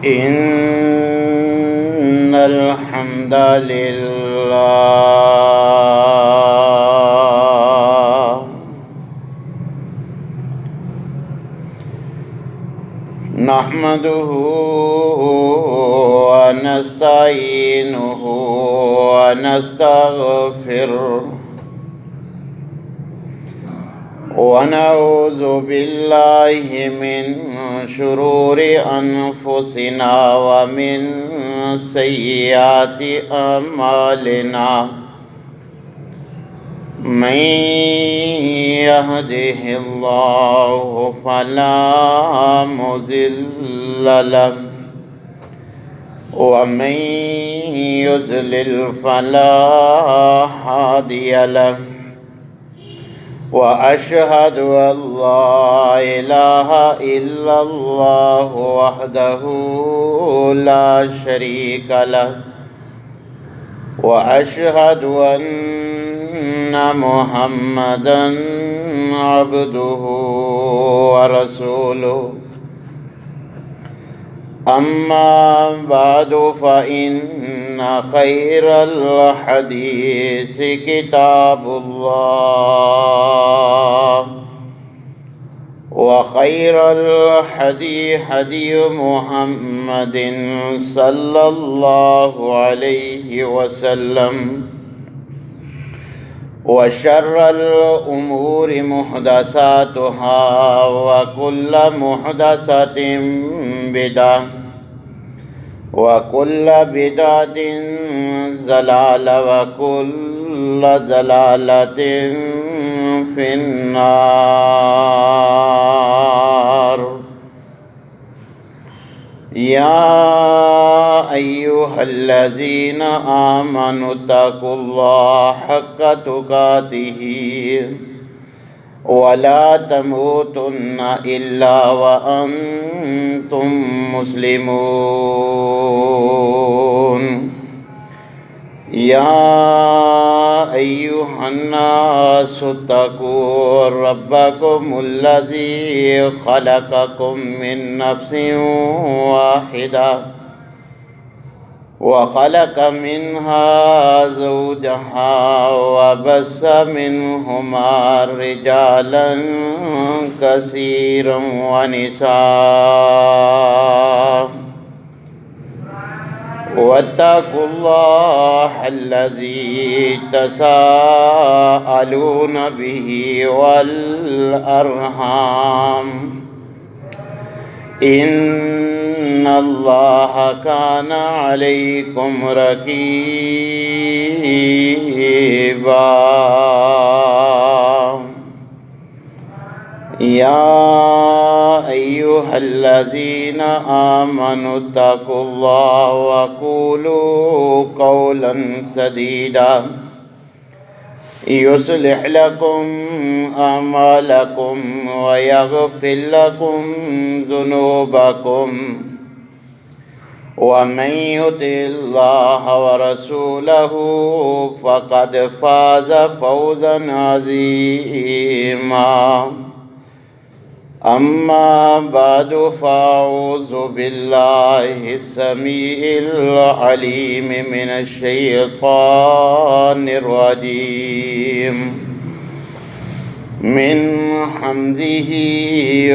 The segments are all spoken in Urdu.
إن الحمد لله نحمده ونستعينه ونستغفره ونعوذ بالله من شرور أنفسنا ومن سيئات أعمالنا من يهده الله فلا مضل له ومن يضلل فلا هادي له وأشهد أن لا إله إلا الله وحده لا شريك له وأشهد أن محمدًا عبده ورسوله أما بعد فإن خير الحديث كتاب الله وخير الهدي هدي محمد صلى الله عليه وسلم وشر الأمور محدثاتها وكل محدثة بدعة وكل بدعة ضلالة وكل ضلالة في النار. يا أيها الذين آمنوا اتقوا الله حق تقاته ولا تموتن إلا وأنتم مسلمون. يا أيها الناس اتقوا ربكم الذي خلقكم من نفس واحدة وخلق منها زوجها وبث منهما رجالا كثيرا ونساء واتقوا الله الذي تساءلون به والأرحام إن الله كان عليكم رقيبا. يا أيها الذين آمنوا اتقوا الله وقولوا قولا سديدا يصلح لكم أعمالكم ويغفر لكم ذنوبكم ومن يطع الله ورسوله فقد فاز فوزا عظيما. أما بعد فأعوذ بالله السميع العليم من الشيطان الرجيم من حمزه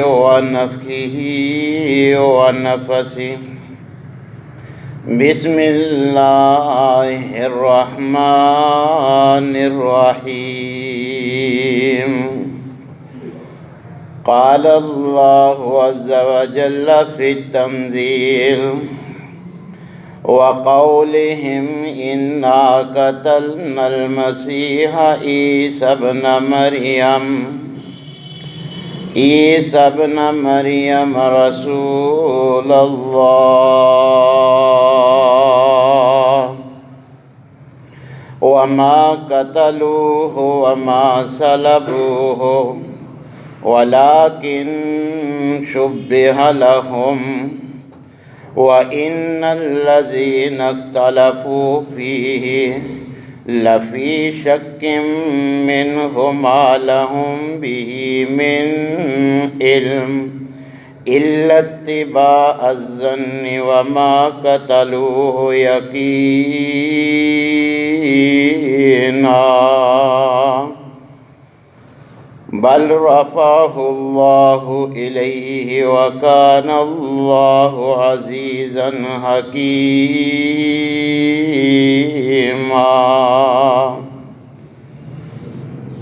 ونفخه ونفسه. بسم الله الرحمن الرحيم. قال الله عز وجل في التنزيل وقولهم إنا قتلنا المسيح عيسى ابن مريم رسول الله وما قتلوه وما صلبوه ولكن شبه لهم وإن الذين اختلفوا فيه لفي شك منه ما لهم به من علم إلا اتباع الظن وما قتلوه يقينا بل رفعه الله إليه وكان الله عزيزا حكيما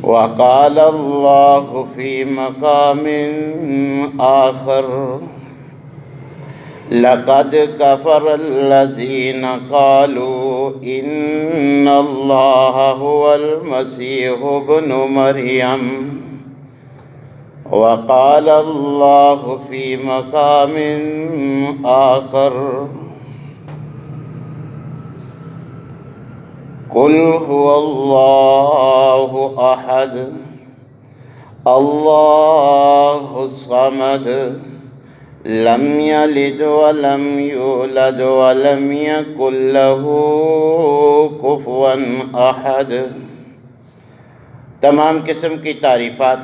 وقال الله في مقام آخر لقد كفر الذين قالوا إن الله هو المسيح ابن مريم وقال الله في مقام آخر قل هو الله أحد الله الصمد لم يلد ولم يولد ولم يكن له كفوا أحد۔ تمام قسم کی تعریفات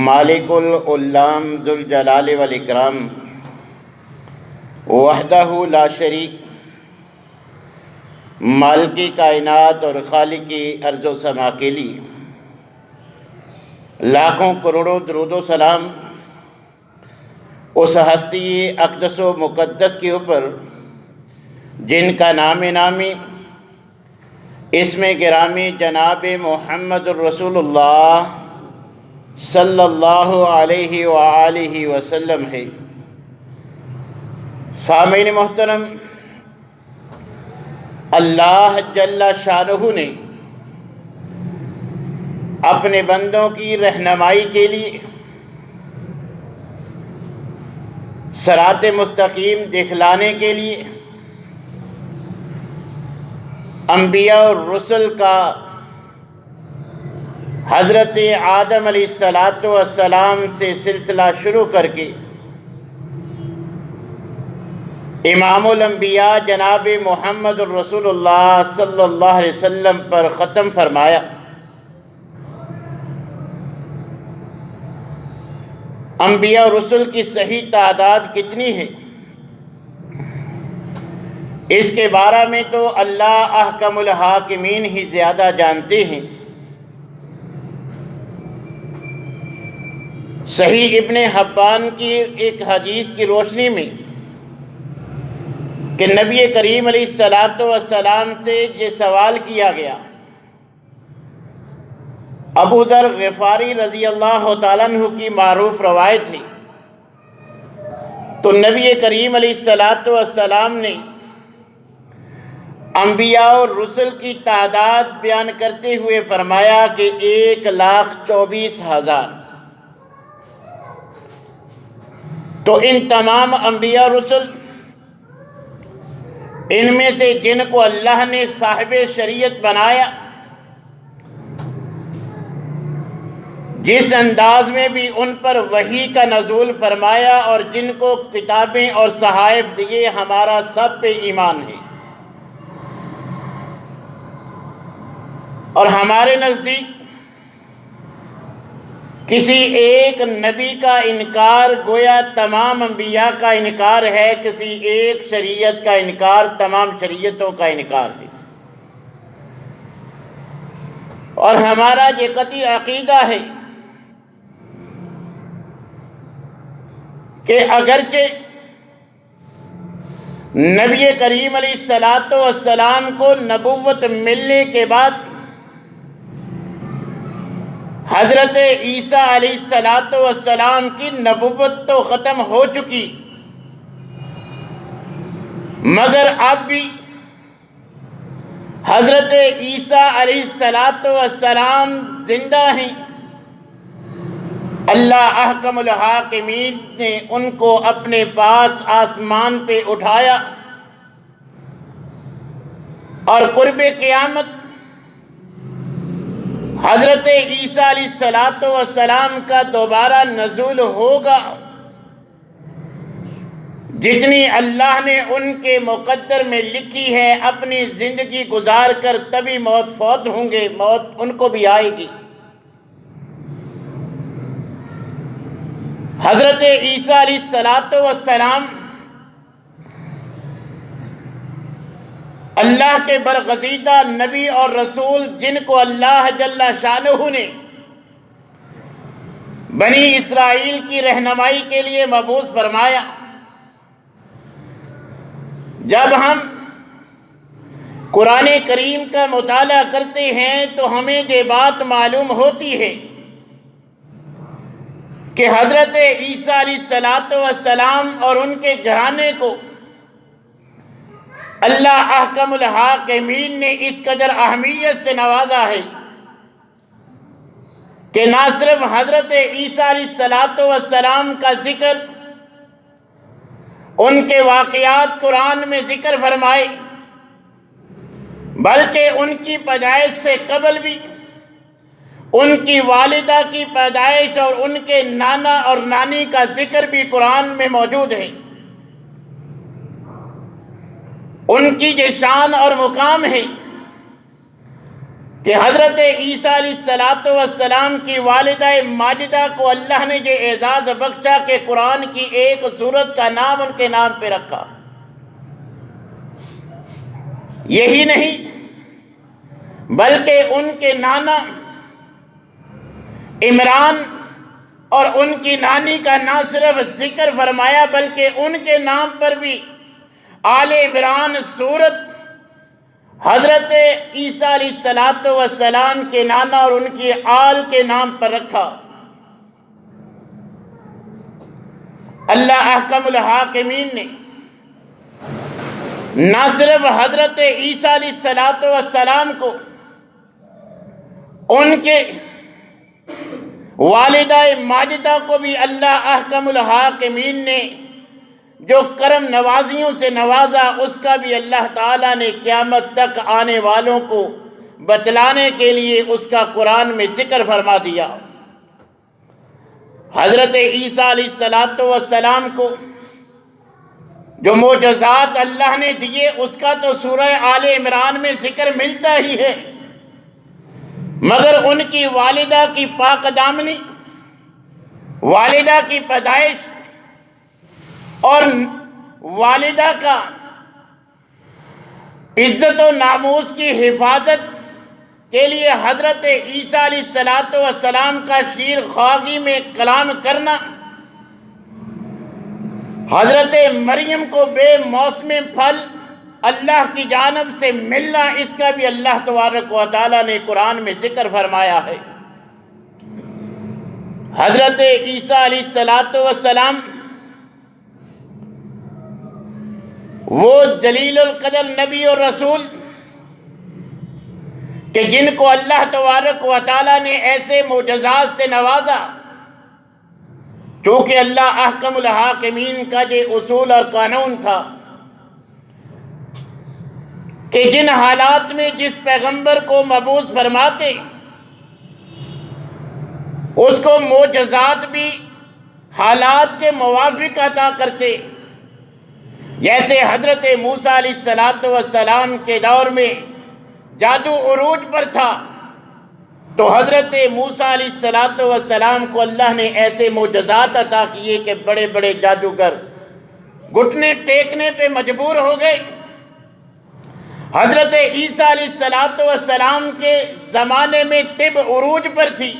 مالک العلام ذوالجلال والاکرام وحدہ لا شریک، مالکی کائنات اور خالقی ارض و سما کے لیے لاکھوں کروڑوں درود و سلام اس ہستی اقدس و مقدس کے اوپر جن کا نام نامی اسم گرامی جناب محمد الرسول اللہ صلی اللہ علیہ وآلہ وسلم ہے۔ سامعین محترم، اللہ جل شانہ نے اپنے بندوں کی رہنمائی کے لیے صراط مستقیم دکھلانے کے لیے انبیاء اور رسل کا حضرت آدم علیہ السلام سے سلسلہ شروع کر کے امام الانبیاء جناب محمد الرسول اللہ صلی اللہ علیہ وسلم پر ختم فرمایا۔ انبیاء اور رسل کی صحیح تعداد کتنی ہے اس کے بارے میں تو اللہ احکم الحاکمین ہی زیادہ جانتے ہیں۔ صحیح ابن حبان کی ایک حدیث کی روشنی میں کہ نبی کریم علیہ السلام سے یہ سوال کیا گیا، ابو ذر غفاری رضی اللہ تعالیٰ عنہ کی معروف روایت ہے، تو نبی کریم علیہ السلام نے انبیاء اور رسل کی تعداد بیان کرتے ہوئے فرمایا کہ 1,24,000۔ تو ان تمام انبیاء رسل، ان میں سے جن کو اللہ نے صاحب شریعت بنایا، جس انداز میں بھی ان پر وحی کا نزول فرمایا اور جن کو کتابیں اور صحائف دیے، ہمارا سب پہ ایمان ہے۔ اور ہمارے نزدیک کسی ایک نبی کا انکار گویا تمام انبیاء کا انکار ہے، کسی ایک شریعت کا انکار تمام شریعتوں کا انکار ہے۔ اور ہمارا یہ قطعی عقیدہ ہے کہ اگرچہ نبی کریم علیہ السلام کو نبوت ملنے کے بعد حضرت عیسیٰ علیہ السلام کی نبوت تو ختم ہو چکی، مگر اب بھی حضرت عیسیٰ علیہ السلام زندہ ہیں۔ اللہ احکم الحاکمین نے ان کو اپنے پاس آسمان پہ اٹھایا اور قرب قیامت حضرت عیسیٰ علیہ السلام کا دوبارہ نزول ہوگا۔ جتنی اللہ نے ان کے مقدر میں لکھی ہے، اپنی زندگی گزار کر تبھی موت فوت ہوں گے، موت ان کو بھی آئے گی۔ حضرت عیسیٰ علیہ السلام اللہ کے برگزیدہ نبی اور رسول، جن کو اللہ جل شانہ نے بنی اسرائیل کی رہنمائی کے لیے مبعوث فرمایا۔ جب ہم قرآن کریم کا مطالعہ کرتے ہیں تو ہمیں یہ بات معلوم ہوتی ہے کہ حضرت عیسیٰ علیہ السلام اور ان کے گھرانے کو اللہ احکم الحاکمین نے اس قدر اہمیت سے نوازا ہے کہ نہ صرف حضرت عیسیٰ علیہ السلام کا ذکر، ان کے واقعات قرآن میں ذکر فرمائے، بلکہ ان کی پیدائش سے قبل بھی ان کی والدہ کی پیدائش اور ان کے نانا اور نانی کا ذکر بھی قرآن میں موجود ہے۔ ان کی یہ شان اور مقام ہے کہ حضرت عیسیٰ علیہ السلام کی والدہ ماجدہ کو اللہ نے یہ اعزاز بخشا کہ قرآن کی ایک سورت کا نام ان کے نام پہ رکھا۔ یہی نہیں بلکہ ان کے نانا عمران اور ان کی نانی کا نہ صرف ذکر فرمایا بلکہ ان کے نام پر بھی آل عمران سورت حضرت عیسیٰ علیہ السلام کے نانا اور ان کی آل کے نام پر رکھا۔ اللہ احکم الحاکمین نے نہ صرف حضرت عیسیٰ علیہ السلام کو ان کے والدہ ماجدہ کو بھی اللہ احکم الحاکمین نے جو کرم نوازیوں سے نوازا، اس کا بھی اللہ تعالیٰ نے قیامت تک آنے والوں کو بتلانے کے لیے اس کا قرآن میں ذکر فرما دیا۔ حضرت عیسیٰ علیہ السلام کو جو معجزات اللہ نے دیے اس کا تو سورہ آل عمران میں ذکر ملتا ہی ہے، مگر ان کی والدہ کی پاک دامنی، والدہ کی پیدائش اور والدہ کا عزت و ناموس کی حفاظت کے لیے حضرت عیسیٰ علیہ السلام کا شیر خواگی میں کلام کرنا، حضرت مریم کو بے موسم پھل اللہ کی جانب سے ملنا، اس کا بھی اللہ تبارک و تعالیٰ نے قرآن میں ذکر فرمایا ہے۔ حضرت عیسیٰ علیہ السلام وہ جلیل القدر نبی اور رسول کہ جن کو اللہ تبارک و تعالیٰ نے ایسے معجزات سے نوازا، کیونکہ اللہ احکم الحاکمین کا یہ اصول اور قانون تھا کہ جن حالات میں جس پیغمبر کو مبعوث فرماتے اس کو معجزات بھی حالات کے موافق عطا کرتے۔ جیسے حضرت موسیٰ علیہ السلام کے دور میں جادو عروج پر تھا، تو حضرت موسیٰ علیہ السلام کو اللہ نے ایسے معجزات عطا کیے کہ بڑے بڑے جادوگر گھٹنے ٹیکنے پہ مجبور ہو گئے۔ حضرت عیسیٰ علیہ السلام کے زمانے میں طب عروج پر تھی،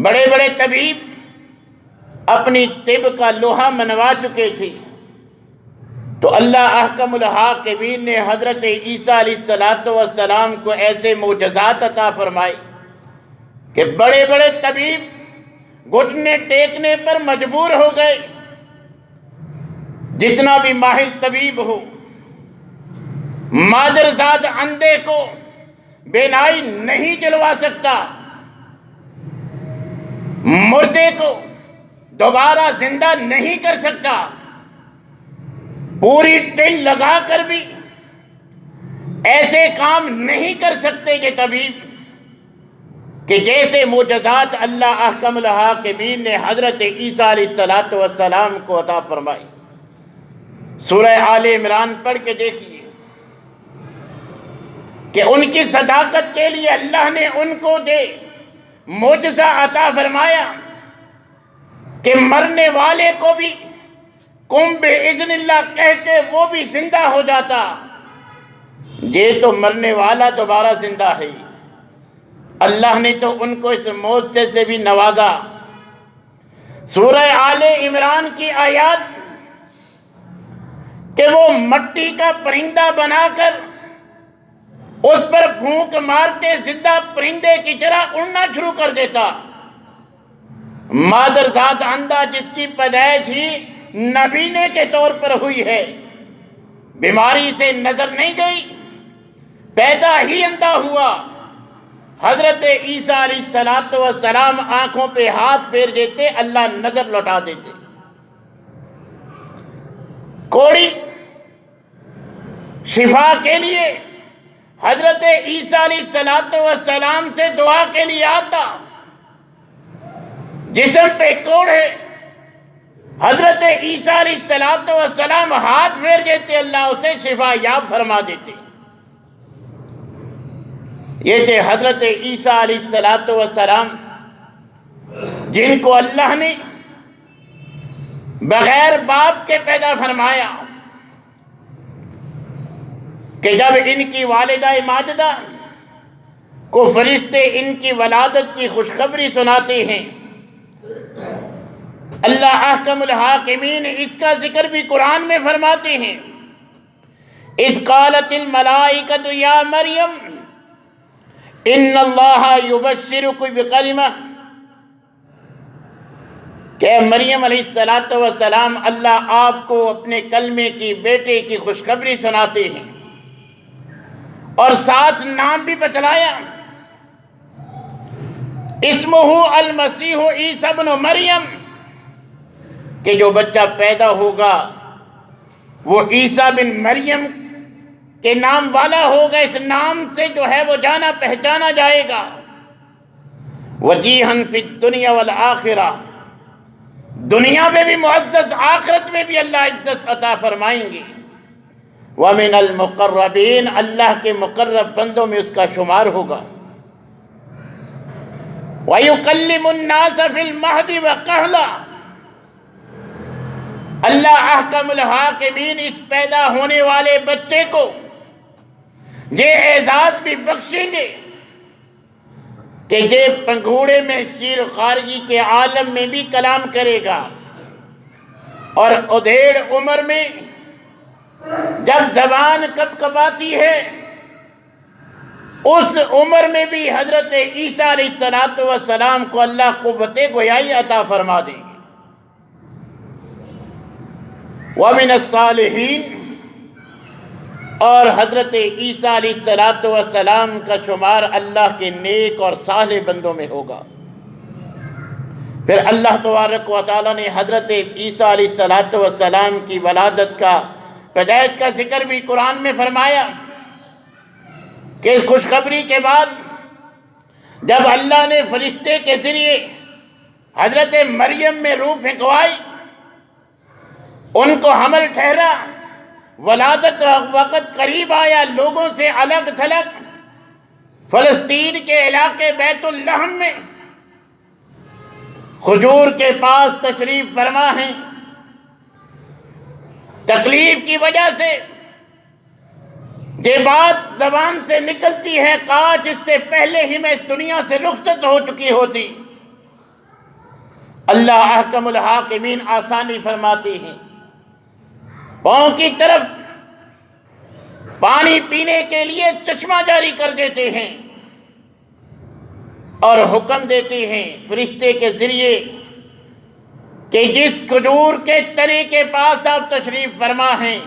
بڑے بڑے طبیب اپنی طب کا لوہا منوا چکے تھے، تو اللہ احکم الحاکمین نے حضرت عیسیٰ علیہ السلام کو ایسے معجزات عطا فرمائے کہ بڑے بڑے طبیب گھٹنے ٹیکنے پر مجبور ہو گئے۔ جتنا بھی ماہر طبیب ہو، مادرزاد اندھے کو بینائی نہیں دلوا سکتا، مردے کو دوبارہ زندہ نہیں کر سکتا، پوری ٹل لگا کر بھی ایسے کام نہیں کر سکتے کہ طبیب، کہ جیسے معجزات اللہ احکم الحاکمین نے حضرت عیسیٰ علیہ السلام کو عطا فرمائی۔ سورہ آل عمران پڑھ کے دیکھیے کہ ان کی صداقت کے لیے اللہ نے ان کو معجزہ عطا فرمایا کہ مرنے والے کو بھی قم بِإِذْنِ اللہ کہتے وہ بھی زندہ ہو جاتا، یہ تو مرنے والا دوبارہ زندہ ہے۔ اللہ نے تو ان کو اس معجزے سے بھی نوازا۔ سورہ آل عمران کی آیات کہ وہ مٹی کا پرندہ بنا کر اس پر پھونک مارتے زندہ پرندے کی طرح اڑنا شروع کر دیتا۔ مادر ذات اندھا جس کی پیدائش ہی نبینے کے طور پر ہوئی ہے، بیماری سے نظر نہیں گئی، پیدا ہی اندھا ہوا، حضرت عیسیٰ علیہ السلام آنکھوں پہ ہاتھ پھیر دیتے، اللہ نظر لوٹا دیتے۔ کوڑی شفا کے لیے حضرت عیسیٰ علیہ السلام سے دعا کے لیے آتا، جسم پہ کوڑے حضرت عیسیٰ علیہ السلام ہاتھ پھیر دیتے، اللہ اسے شفا یاب فرما دیتے۔ یہ تھے حضرت عیسیٰ علیہ السلام جن کو اللہ نے بغیر باپ کے پیدا فرمایا، کہ جب ان کی والدہ ماجدہ کو فرشتے ان کی ولادت کی خوشخبری سناتے ہیں، اللہ احکم الحاکمین اس کا ذکر بھی قرآن میں فرماتے ہیں، اذ قالت الملائکۃ یا مریم ان اللہ یبشرک بکلمہ، کہ مریم علیہ السلام اللہ آپ کو اپنے کلمے کی بیٹے کی خوشخبری سناتے ہیں، اور ساتھ نام بھی بتلایا، اسمہ المسیح عیسیٰ ابن مریم، کہ جو بچہ پیدا ہوگا وہ عیسیٰ بن مریم کے نام والا ہوگا، اس نام سے جو ہے وہ جانا پہچانا جائے گا، وجیہاً فی الدنیا والآخرہ، دنیا میں بھی معزز، آخرت میں بھی اللہ عزت عطا فرمائیں گے، وَمِنَ الْمُقَرَّبِينَ، اللہ کے مقرب بندوں میں اس کا شمار ہوگا، وَيُكَلِّمُ النَّاسَ فِي الْمَهْدِ وَكَهْلًا، اللہ احکم الحاکمین اس پیدا ہونے والے بچے کو یہ اعزاز بھی بخشیں گے کہ یہ پنگھوڑے میں شیر خارجی کے عالم میں بھی کلام کرے گا، اور ادھیڑ عمر میں جب زبان کب کباتی ہے اس عمر میں بھی حضرت عیسیٰ علیہ السلام کو اللہ قوت گویائی عطا فرما دیں گے۔ وَمِنَ الصَّالِحِينَ، اور حضرت عیسیٰ علیہ السلام کا شمار اللہ کے نیک اور صالح بندوں میں ہوگا۔ پھر اللہ تبارک و تعالیٰ نے حضرت عیسیٰ علیہ السلام کی ولادت کا، پیدائش کا ذکر بھی قرآن میں فرمایا کہ اس خوشخبری کے بعد جب اللہ نے فرشتے کے ذریعے حضرت مریم میں روح پھینکوائی، ان کو حمل ٹھہرا، ولادت وقت قریب آیا، لوگوں سے الگ تھلگ فلسطین کے علاقے بیت اللحم میں کھجور کے پاس تشریف فرما ہیں، تکلیف کی وجہ سے یہ بات زبان سے نکلتی ہے، کاش اس سے پہلے ہی میں اس دنیا سے رخصت ہو چکی ہوتی۔ اللہ احکم الحاکمین آسانی فرماتے ہیں، پاؤں کی طرف پانی پینے کے لیے چشمہ جاری کر دیتے ہیں، اور حکم دیتے ہیں فرشتے کے ذریعے کہ جس کھجور کے تنے کے پاس آپ تشریف فرما ہیں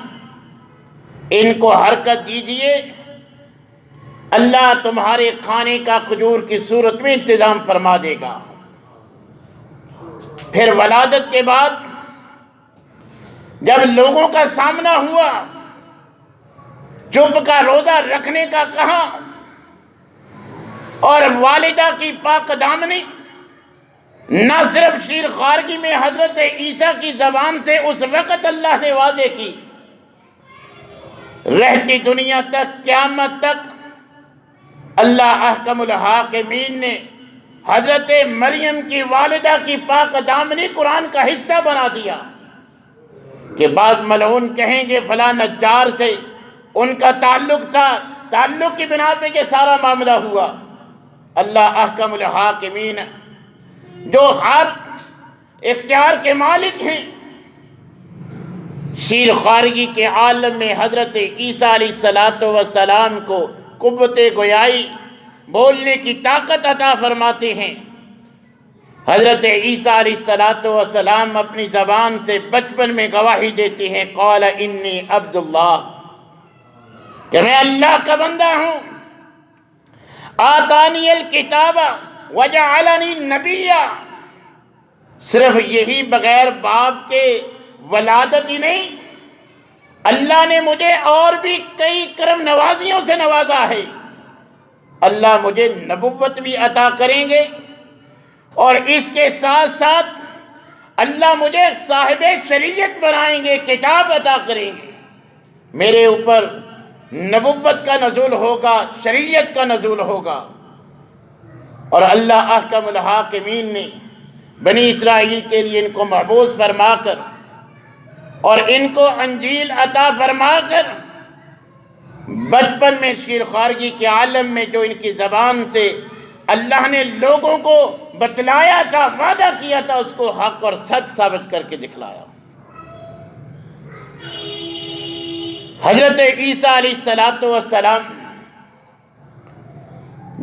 ان کو حرکت دیجئے، اللہ تمہارے کھانے کا کھجور کی صورت میں انتظام فرما دے گا۔ پھر ولادت کے بعد جب لوگوں کا سامنا ہوا، چپ کا روزہ رکھنے کا کہا، اور والدہ کی پاک دامنی نہ صرف شیر خارجی میں حضرت عیسیٰ کی زبان سے اس وقت اللہ نے واضح کی، رہتی دنیا تک، قیامت تک اللہ احکم الحاکمین نے حضرت مریم کی والدہ کی پاک دامنی قرآن کا حصہ بنا دیا کہ بعض ملعون کہیں گے فلاں نجار سے ان کا تعلق تھا، تعلق کی بنا پہ یہ سارا معاملہ ہوا۔ اللہ احکم الحاکمین جو ہر اختیار کے مالک ہیں، شیر خارجی کے عالم میں حضرت عیسیٰ علیہ السلام کو قوت گویائی، بولنے کی طاقت عطا فرماتے ہیں۔ حضرت عیسیٰ علیہ السلام اپنی زبان سے بچپن میں گواہی دیتے ہیں، قال انی عبد اللہ، کہ میں اللہ کا بندہ ہوں، آتانی الکتاب وجعلنی نبیا۔ صرف یہی بغیر باپ کے ولادت ہی نہیں، اللہ نے مجھے اور بھی کئی کرم نوازیوں سے نوازا ہے۔ اللہ مجھے نبوت بھی عطا کریں گے اور اس کے ساتھ ساتھ اللہ مجھے صاحب شریعت بنائیں گے، کتاب عطا کریں گے، میرے اوپر نبوت کا نزول ہوگا، شریعت کا نزول ہوگا۔ اور اللہ احکم الحاکمین نے بنی اسرائیل کے لیے ان کو محفوظ فرما کر اور ان کو انجیل عطا فرما کر بچپن میں شیر خارجی کے عالم میں جو ان کی زبان سے اللہ نے لوگوں کو بتلایا تھا، وعدہ کیا تھا، اس کو حق اور سچ ثابت کر کے دکھلایا۔ حضرت عیسیٰ علیہ السلام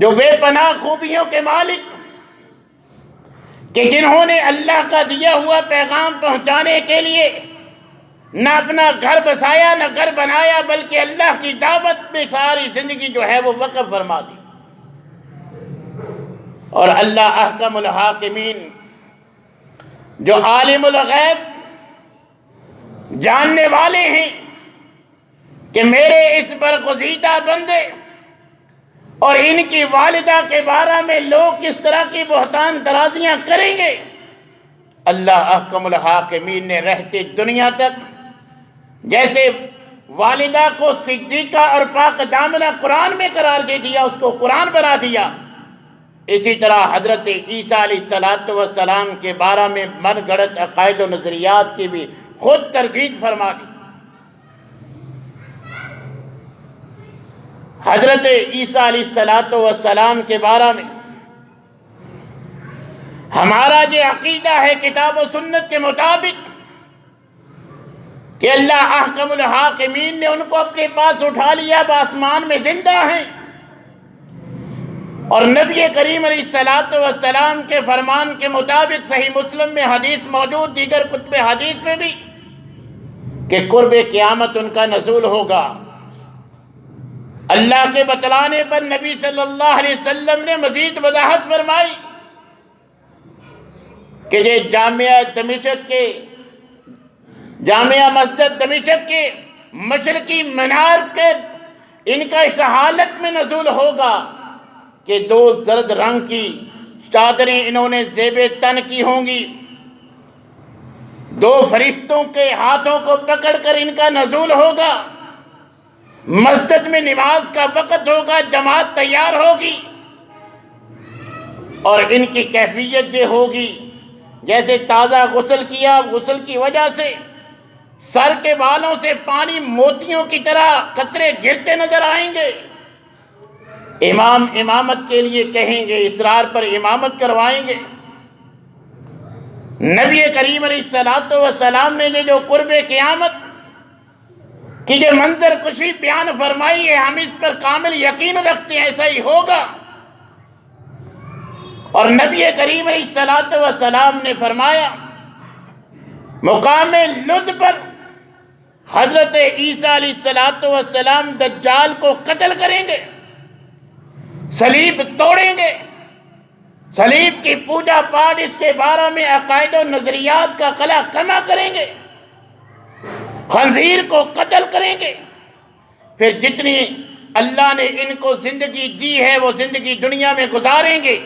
جو بے پناہ خوبیوں کے مالک، کہ جنہوں نے اللہ کا دیا ہوا پیغام پہنچانے کے لیے نہ اپنا گھر بسایا نہ گھر بنایا، بلکہ اللہ کی دعوت میں ساری زندگی جو ہے وہ وقف فرما دی۔ اور اللہ احکم الحاکمین جو عالم الغیب، جاننے والے ہیں کہ میرے اس برگزیدہ بندے اور ان کی والدہ کے بارے میں لوگ کس طرح کی بہتان ترازیاں کریں گے، اللہ احکم الحاکمین نے رہتے دنیا تک جیسے والدہ کو صدیقہ اور پاک دامنہ قرآن میں قرار دے دیا، اس کو قرآن بنا دیا، اسی طرح حضرت عیسیٰ علیہ السلام کے بارے میں من گھڑت عقائد و نظریات کی بھی خود تردید فرما دی۔ حضرت عیسیٰ علیہ السلام کے بارے میں ہمارا یہ عقیدہ ہے کتاب و سنت کے مطابق کہ اللہ احکم الحاکمین نے ان کو اپنے پاس اٹھا لیا، آسمان میں زندہ ہیں، اور نبی کریم علیہ السلام کے فرمان کے مطابق صحیح مسلم میں حدیث موجود، دیگر کتب حدیث میں بھی، کہ قرب قیامت ان کا نزول ہوگا۔ اللہ کے بتلانے پر نبی صلی اللہ علیہ وسلم نے مزید وضاحت فرمائی کہ یہ جامعہ مسجد دمشق کے مشرقی مینار پر ان کا اس حالت میں نزول ہوگا کہ 2 زرد رنگ کی چادریں انہوں نے زیب تن کی ہوں گی، 2 فرشتوں کے ہاتھوں کو پکڑ کر ان کا نزول ہوگا، مسجد میں نماز کا وقت ہوگا، جماعت تیار ہوگی، اور ان کی کیفیت یہ ہوگی جیسے تازہ غسل کیا، غسل کی وجہ سے سر کے بالوں سے پانی موتیوں کی طرح قطرے گرتے نظر آئیں گے، امام امامت کے لیے کہیں گے، اصرار پر امامت کروائیں گے۔ نبی کریم علیہ السلام نے جو قرب قیامت کی جو منظر کشی بیان فرمائی ہے، ہم اس پر کامل یقین رکھتے ہیں ایسا ہی ہوگا۔ اور نبی کریم علیہ السلام نے فرمایا مقام لد پر حضرت عیسیٰ علیہ السلام دجال کو قتل کریں گے، صلیب توڑیں گے، صلیب کی پوجا پاٹ اس کے بارے میں عقائد و نظریات کا قلع کما کریں گے، خنزیر کو قتل کریں گے، پھر جتنی اللہ نے ان کو زندگی دی ہے وہ زندگی دنیا میں گزاریں گے،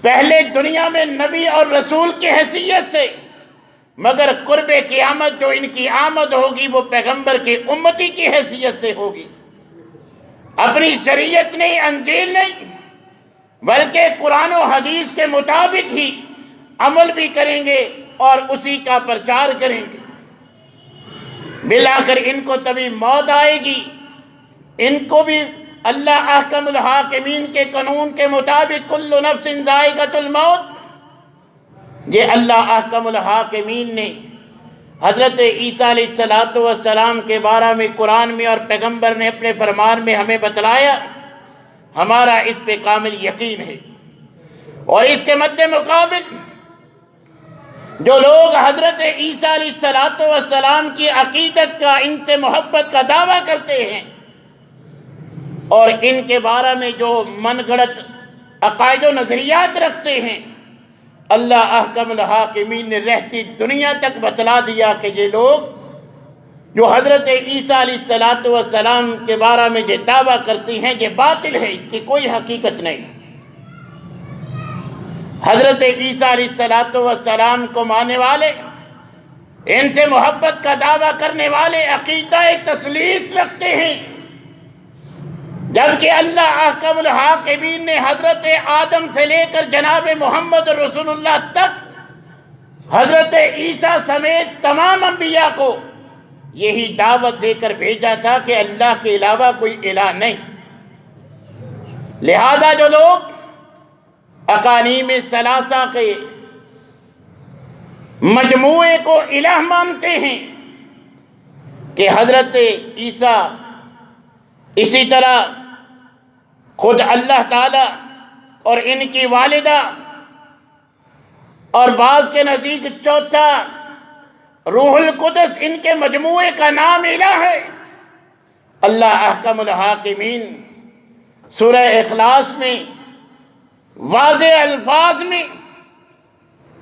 پہلے دنیا میں نبی اور رسول کی حیثیت سے، مگر قرب قیامت جو ان کی آمد ہوگی وہ پیغمبر کی امتی کی حیثیت سے ہوگی، اپنی شریعت نہیں، انجیل نہیں، بلکہ قرآن و حدیث کے مطابق ہی عمل بھی کریں گے اور اسی کا پرچار کریں گے۔ بالآخر ان کو تبھی موت آئے گی، ان کو بھی اللہ احکم الحاکمین کے قانون کے مطابق کل نفس ذائقۃ الموت، یہ اللہ احکم الحاکمین نے حضرت عیسیٰ علیہ السلام کے بارے میں قرآن میں اور پیغمبر نے اپنے فرمان میں ہمیں بتلایا، ہمارا اس پہ کامل یقین ہے۔ اور اس کے مد مقابل جو لوگ حضرت عیسیٰ علیہ السلام کی عقیدت کا، ان سے محبت کا دعویٰ کرتے ہیں اور ان کے بارے میں جو من گھڑت عقائد و نظریات رکھتے ہیں، اللہ احکم الحاکمین نے رہتی دنیا تک بتلا دیا کہ یہ لوگ جو حضرت عیسیٰ علیہ السلام کے بارے میں یہ دعویٰ کرتی ہیں یہ باطل ہے، اس کی کوئی حقیقت نہیں۔ حضرت عیسیٰ علیہ السلام کو ماننے والے، ان سے محبت کا دعویٰ کرنے والے عقیدہ تثلیث رکھتے ہیں، جبکہ اللہ احکم الحاکمین نے حضرت آدم سے لے کر جناب محمد رسول اللہ تک حضرت عیسیٰ سمیت تمام انبیاء کو یہی دعوت دے کر بھیجا تھا کہ اللہ کے علاوہ کوئی الہ نہیں۔ لہذا جو لوگ اقانیم ثلاثہ کے مجموعے کو الہ مانتے ہیں کہ حضرت عیسیٰ، اسی طرح خود اللہ تعالی اور ان کی والدہ، اور بعض کے نزدیک چوتھا روح القدس، ان کے مجموعے کا نام الہ ہے۔ اللہ احکم الحاکمین سورہ اخلاص میں واضح الفاظ میں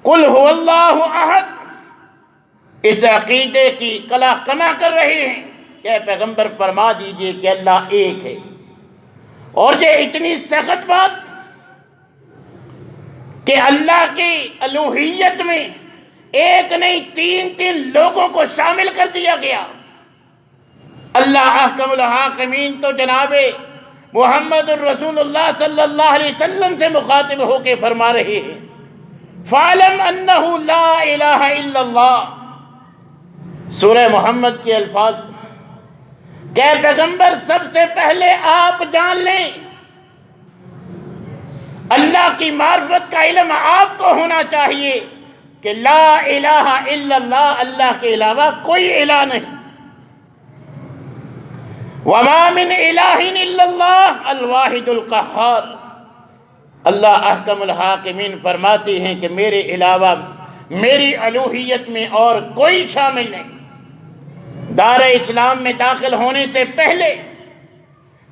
قل هو اللہ احد اس عقیدے کی کلا کما کر رہے ہیں کہ پیغمبر فرما دیجئے کہ اللہ ایک ہے۔ اور یہ اتنی سخت بات کہ اللہ کی الوہیت میں ایک نہیں تین لوگوں کو شامل کر دیا گیا۔ اللہ احکم الحاکمین تو جناب محمد الرسول اللہ صلی اللہ علیہ وسلم سے مخاطب ہو کے فرما رہے ہیں فَعْلَمْ أَنَّهُ لَا إِلَهَ إِلَّا اللَّهُ، سورہ محمد کے الفاظ کہ پیغمبر سب سے پہلے آپ جان لیں، اللہ کی معرفت کا علم آپ کو ہونا چاہیے کہ لا الہ الا اللہ، اللہ کے علاوہ کوئی الہ نہیں۔ وَمَا مِنْ إِلَٰهٍ إِلَّا اللَّهُ الْوَاحِدُ الْقَهَّارُ، اللہ احکم الحاکمین فرماتے ہیں کہ میرے علاوہ میری الوہیت میں اور کوئی شامل نہیں۔ دار اسلام میں داخل ہونے سے پہلے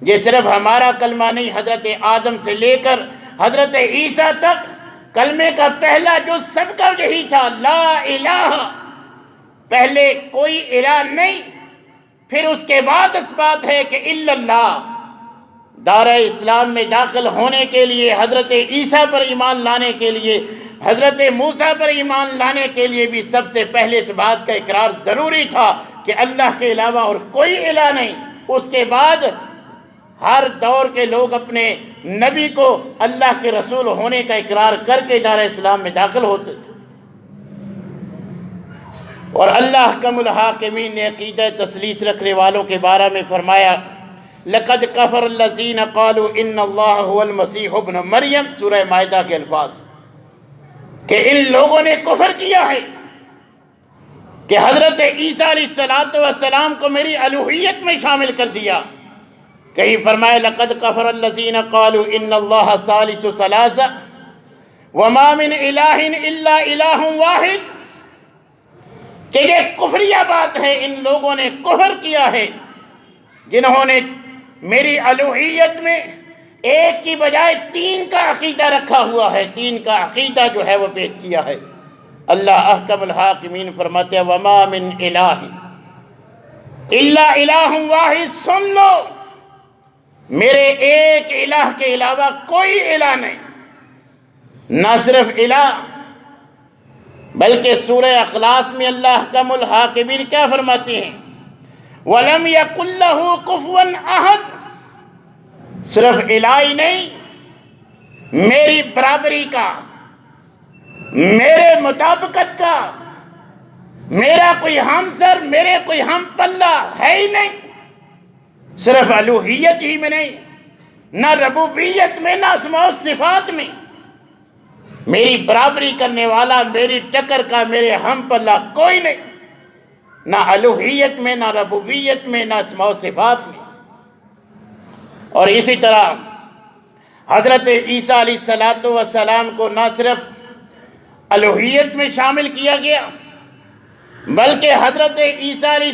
یہ صرف ہمارا کلمہ نہیں، حضرت آدم سے لے کر حضرت عیسیٰ تک کلمے کا پہلا جو سب کا یہی تھا، لا الہ، پہلے کوئی الہ نہیں، پھر اس کے بعد اس بات ہے کہ الا اللہ۔ دار اسلام میں داخل ہونے کے لیے، حضرت عیسیٰ پر ایمان لانے کے لیے، حضرت موسیٰ پر ایمان لانے کے لیے بھی سب سے پہلے اس بات کا اقرار ضروری تھا کہ اللہ کے علاوہ اور کوئی الہ نہیں۔ اس کے بعد ہر دور کے لوگ اپنے نبی کو اللہ کے رسول ہونے کا اقرار کر کے دار اسلام میں داخل ہوتے تھے۔ اور اللہ احکم الحاکمین نے عقیدہ تثلیث رکھنے والوں کے بارے میں فرمایا لَقَدْ كَفَرَ الَّذِينَ قَالُوا إِنَّ اللَّهَ هُوَ الْمَسِيحُ ابْنُ مَرْيَمَ، سورہ مائدہ کے الفاظ کہ ان لوگوں نے کفر کیا ہے کہ حضرت عیسیٰ علیہ السلام کو میری الوہیت میں شامل کر دیا۔ کہیں فرمایا لَقَدْ كَفَرَ الَّذِينَ قَالُوا إِنَّ اللَّهَ ثَالِثُ ثَلَاثَةٍ وَمَا مِنْ إِلَٰهٍ إِلَّا إِلَٰهٌ وَاحِدٌ، کہ یہ کفریہ بات ہے، ان لوگوں نے کفر کیا ہے جنہوں نے میری الوہیت میں ایک کی بجائے تین کا عقیدہ رکھا ہوا ہے، تین کا عقیدہ جو ہے وہ پیش کیا ہے۔ اللہ احکم الحاکمین فرماتے ہیں وَمَا مِنْ إِلَٰهٍ إِلَّا إِلَٰهٌ وَاحِدٌ، سن لو میرے ایک الہ کے علاوہ کوئی الہ نہیں۔ نہ صرف الہ بلکہ سورہ اخلاص میں اللہ احکم الحاکمین کیا فرماتے ہیں وَلَمْ يَكُنْ لَهُ كُفُوًا أَحَدٌ، صرف الہ ہی نہیں میری برابری کا، میرے مطابقت کا میرا کوئی ہمسر، میرے کوئی ہم پلہ ہے ہی نہیں، صرف الوہیت ہی میں نہیں، نہ ربوبیت میں، نہ اسماء و صفات میں میری برابری کرنے والا، میری ٹکر کا، میرے ہم پلہ کوئی نہیں، نہ الوہیت میں، نہ ربوبیت میں، نہ اسماء و صفات میں۔ اور اسی طرح حضرت عیسیٰ علیہ السلام کو نہ صرف الوہیت میں شامل کیا گیا، بلکہ حضرت عیسیٰ علیہ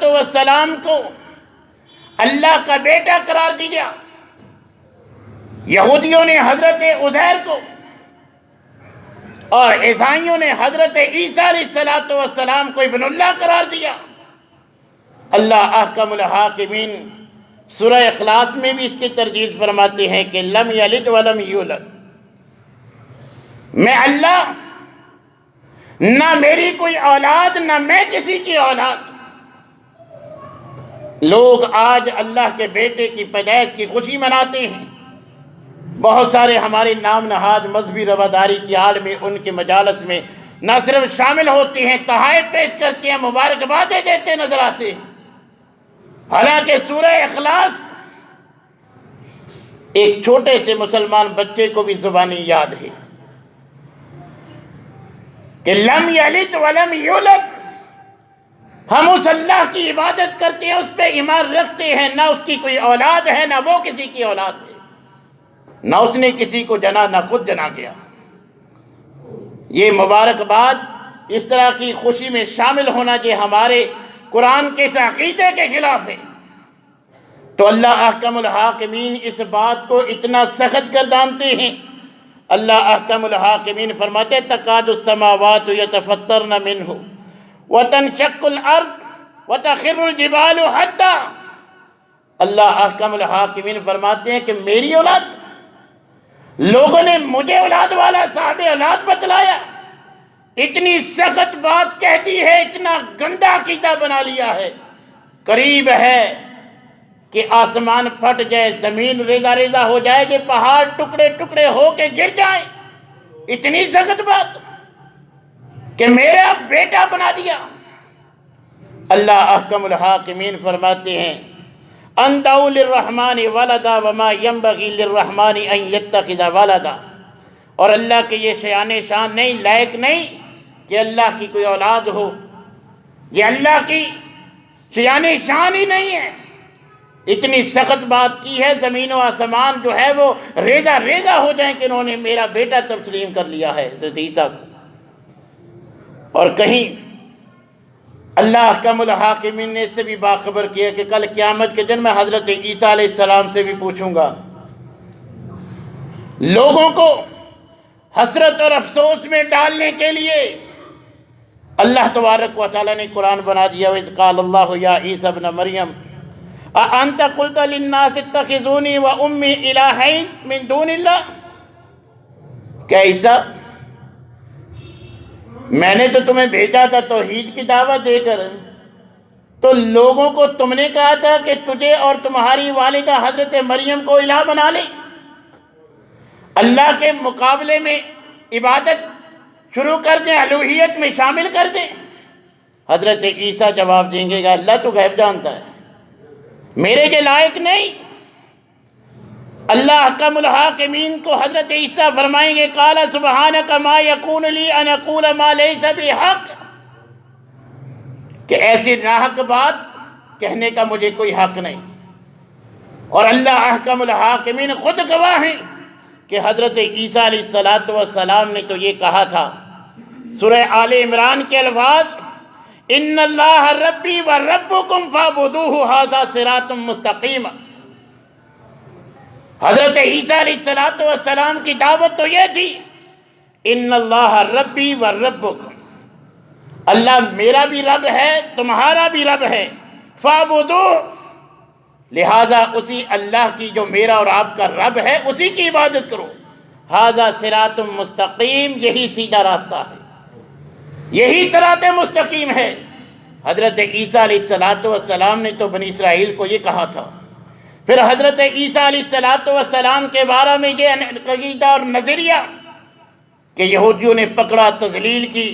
السلام کو اللہ کا بیٹا قرار دیا۔ یہودیوں نے حضرت عزیر کو اور عیسائیوں نے حضرت عیسیٰ علیہ السلام کو ابن اللہ قرار دیا۔ اللہ احکم الحاکمین سورہ اخلاص میں بھی اس کی ترجیح فرماتے ہیں کہ لم یلد ولم یولد، میں اللہ، نہ میری کوئی اولاد، نہ میں کسی کی اولاد۔ لوگ آج اللہ کے بیٹے کی پیدائش کی خوشی مناتے ہیں، بہت سارے ہمارے نام نہاد مذہبی رواداری کی آڑ میں ان کے مجالس میں نہ صرف شامل ہوتے ہیں، تحائف پیش کرتے ہیں، مبارکبادیں دیتے نظر آتے ہیں، حالانکہ سورہ اخلاص ایک چھوٹے سے مسلمان بچے کو بھی زبانی یاد ہے کہ لم یلد ولم یولد۔ ہم اس اللہ کی عبادت کرتے ہیں، اس پہ ایمان رکھتے ہیں، نہ اس کی کوئی اولاد ہے، نہ وہ کسی کی اولاد ہے، نہ اس نے کسی کو جنا، نہ خود جنا گیا۔ یہ مبارکباد، اس طرح کی خوشی میں شامل ہونا جو ہمارے قرآن کے اس عقیدے کے خلاف ہے، تو اللہ احکم الحاکمین اس بات کو اتنا سخت گردانتے ہیں۔ اللہ احکم الحاکمین فرماتے تکاد السماوات یتفطرن منہ وتنشق الارض وتخر الجبال حدا۔ اللہ احکم الحاکمین فرماتے ہیں کہ میری اولاد، لوگوں نے مجھے اولاد والا صاحب اولاد بتلایا، اتنی سخت بات کہہ دی ہے، اتنا گندا عقیدہ بنا لیا ہے، قریب ہے کہ آسمان پھٹ جائے، زمین ریزہ ریزہ ہو جائے کہ پہاڑ ٹکڑے ٹکڑے ہو کے گر جائیں، اتنی سخت بات کہ میرا بیٹا بنا دیا۔ اللہ احکم الحاکمین فرماتے ہیں ان دعوا للرحمن ولدا وما ينبغي للرحمن ان يتخذ ولدا، اور اللہ کے یہ شان شان نہیں، لائق نہیں کہ اللہ کی کوئی اولاد ہو، یہ اللہ کی شان شان ہی نہیں ہے۔ اتنی سخت بات کی ہے، زمین و آسمان جو ہے وہ ریزہ ریزہ ہو جائیں کہ انہوں نے میرا بیٹا تسلیم کر لیا ہے حضرت عیسیٰ کو۔ اور کہیں اللہ احکم الحاکمین نے اس سے بھی باخبر کیا کہ کل قیامت کے دن میں حضرت عیسیٰ علیہ السلام سے بھی پوچھوں گا، لوگوں کو حسرت اور افسوس میں ڈالنے کے لیے اللہ تبارک و تعالیٰ نے قرآن بنا دیا۔ وَإِذْ قَالَ اللَّهُ يَا عِيسَى ابْنَ مَرْيَمَ أَأَنْتَ قُلْتَ لِلنَّاسِ اتَّخِذُونِي وَأُمِّي إِلَٰهَيْنِ مِن دُونِ اللَّهِ، کہ عیسیٰ میں نے تو تمہیں بھیجا تھا توحید کی دعوت دے کر، تو لوگوں کو تم نے کہا تھا کہ تجھے اور تمہاری والدہ حضرت مریم کو الہ بنا لیں، اللہ کے مقابلے میں عبادت شروع کر دیں، الوہیت میں شامل کر دیں۔ حضرت عیسیٰ جواب دیں گے کہ اللہ تو غیب جانتا ہے، میرے کے لائق نہیں۔ اللہ احکم الحاکمین کو حضرت عیسیٰ فرمائیں گے قال سبحانک ما یکون لی ان اقول ما لیس بحق، کہ ایسی ناحق بات کہنے کا مجھے کوئی حق نہیں۔ اور اللہ احکم الحاکمین خود گواہ ہیں کہ حضرت عیسیٰ علیہ السلام نے تو یہ کہا تھا، سورہ آل عمران کے الفاظ ان اللہ ربی و ربکم فاعبدوہ ھذا صراط مستقیم۔ حضرت عیسیٰ علیہ السلام کی دعوت تو یہ تھی ان اللہ ربی و ربکم، اللہ میرا بھی رب ہے، تمہارا بھی رب ہے، فاعبدوہ، لہٰذا اسی اللہ کی جو میرا اور آپ کا رب ہے اسی کی عبادت کرو، ھذا صراط مستقیم، یہی سیدھا راستہ ہے، یہی صراط مستقیم ہے۔ حضرت عیسیٰ علیہ السلام نے تو بنی اسرائیل کو یہ کہا تھا، پھر حضرت عیسیٰ علیہ السلام کے بارے میں یہ عقیدہ اور نظریہ کہ یہودیوں نے پکڑا، تذلیل کی،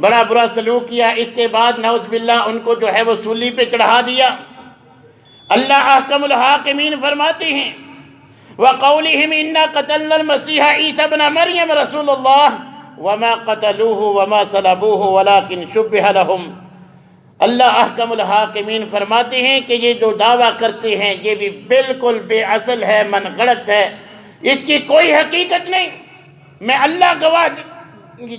بڑا برا سلوک کیا، اس کے بعد نعوذ باللہ ان کو جو ہے وہ سولی پہ چڑھا دیا۔ اللہ احکم الحاکمین فرماتے ہیں وَقَوْلِهِمْ إِنَّا قَتَلْنَا الْمَسِيحَ عِيسَى ابْنَ مَرْيَمَ رَسُولَ اللَّهِ وَمَا قَتَلُوهُ وَمَا صَلَبُوهُ وَلَكِنْ شُبِّهَ لَهُمْ۔ اللہ احکم الحاکمین فرماتے ہیں کہ یہ جو دعویٰ کرتے ہیں یہ بھی بالکل بے اصل ہے، من گھڑت ہے، اس کی کوئی حقیقت نہیں۔ میں اللہ گواہ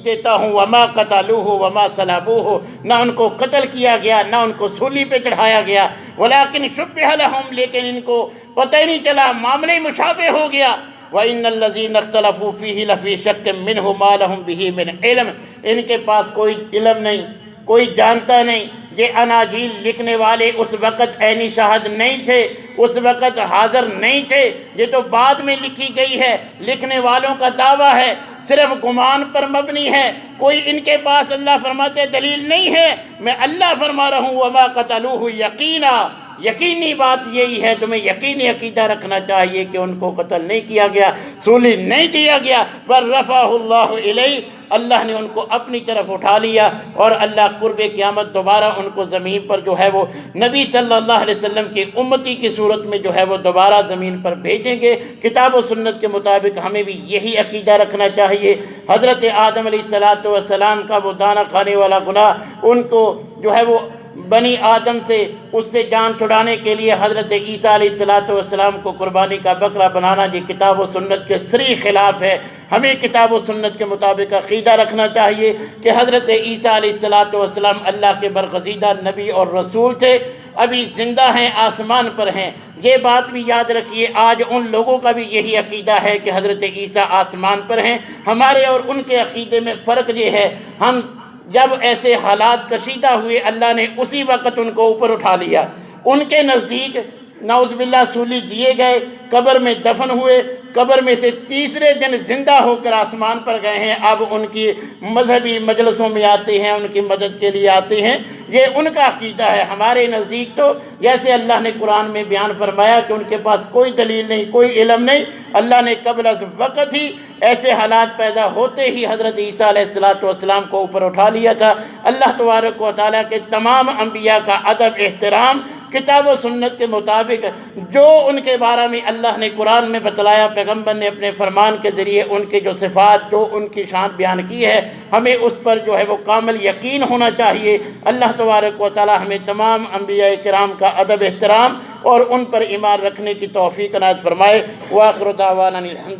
دیتا ہوں وما قتلوہ وما صلبوہ، نہ ان کو قتل کیا گیا نہ ان کو سولی پہ چڑھایا گیا، ولیکن شبہ لہم، لیکن ان کو پتہ ہی نہیں چلا، معاملے مشابہ ہو گیا۔ وَإِنَّ الَّذِينَ اخْتَلَفُوا فِيهِ لَفِي شَكٍّ مِّنْهُ مَا لَهُمْ بِهِ مِنْ علم، ان کے پاس کوئی علم نہیں، کوئی جانتا نہیں۔ یہ اناجیل لکھنے والے اس وقت عینی شاہد نہیں تھے، اس وقت حاضر نہیں تھے، یہ تو بعد میں لکھی گئی ہے۔ لکھنے والوں کا دعویٰ ہے صرف گمان پر مبنی ہے، کوئی ان کے پاس اللہ فرماتے دلیل نہیں ہے۔ میں اللہ فرما رہا ہوں وما قتلوہ یقینا، یقینی بات یہی ہے، تمہیں یقینی عقیدہ رکھنا چاہیے کہ ان کو قتل نہیں کیا گیا، سولی نہیں دیا گیا، بل رفعہ اللہ الیہ، اللہ نے ان کو اپنی طرف اٹھا لیا، اور اللہ قرب قیامت دوبارہ ان کو زمین پر جو ہے وہ نبی صلی اللہ علیہ وسلم کی امتی کی صورت میں جو ہے وہ دوبارہ زمین پر بھیجیں گے۔ کتاب و سنت کے مطابق ہمیں بھی یہی عقیدہ رکھنا چاہیے۔ حضرت آدم علیہ السلام کا وہ دانہ کھانے والا گناہ، ان کو جو ہے وہ بنی آدم سے اس سے جان چھڑانے کے لیے حضرت عیسیٰ علیہ السلام کو قربانی کا بکرا بنانا، یہ کتاب و سنت کے صریح خلاف ہے۔ ہمیں کتاب و سنت کے مطابق عقیدہ رکھنا چاہیے کہ حضرت عیسیٰ علیہ السلام اللہ کے برگزیدہ نبی اور رسول تھے، ابھی زندہ ہیں، آسمان پر ہیں۔ یہ بات بھی یاد رکھیے، آج ان لوگوں کا بھی یہی عقیدہ ہے کہ حضرت عیسیٰ آسمان پر ہیں۔ ہمارے اور ان کے عقیدے میں فرق یہ ہے، ہم جب ایسے حالات کشیدہ ہوئے اللہ نے اسی وقت ان کو اوپر اٹھا لیا۔ ان کے نزدیک نعوذ باللہ سولی دیے گئے، قبر میں دفن ہوئے، قبر میں سے تیسرے دن زندہ ہو کر آسمان پر گئے ہیں، اب ان کی مذہبی مجلسوں میں آتے ہیں، ان کی مدد کے لیے آتے ہیں، یہ ان کا عقیدہ ہے۔ ہمارے نزدیک تو جیسے اللہ نے قرآن میں بیان فرمایا کہ ان کے پاس کوئی دلیل نہیں، کوئی علم نہیں، اللہ نے قبل از وقت ہی ایسے حالات پیدا ہوتے ہی حضرت عیسیٰ علیہ السلام کو اوپر اٹھا لیا تھا۔ اللہ تبارک و تعالیٰ کے تمام انبیاء کا ادب احترام کتاب و سنت کے مطابق، جو ان کے بارے میں اللہ نے قرآن میں بتلایا، پیغمبر نے اپنے فرمان کے ذریعے ان کے جو صفات، جو ان کی شان بیان کی ہے، ہمیں اس پر جو ہے وہ کامل یقین ہونا چاہیے۔ اللہ تبارک و تعالی ہمیں تمام انبیاء کرام کا ادب احترام اور ان پر ایمان رکھنے کی توفیق عنایت فرمائے۔ وآخر دعوانا الحمد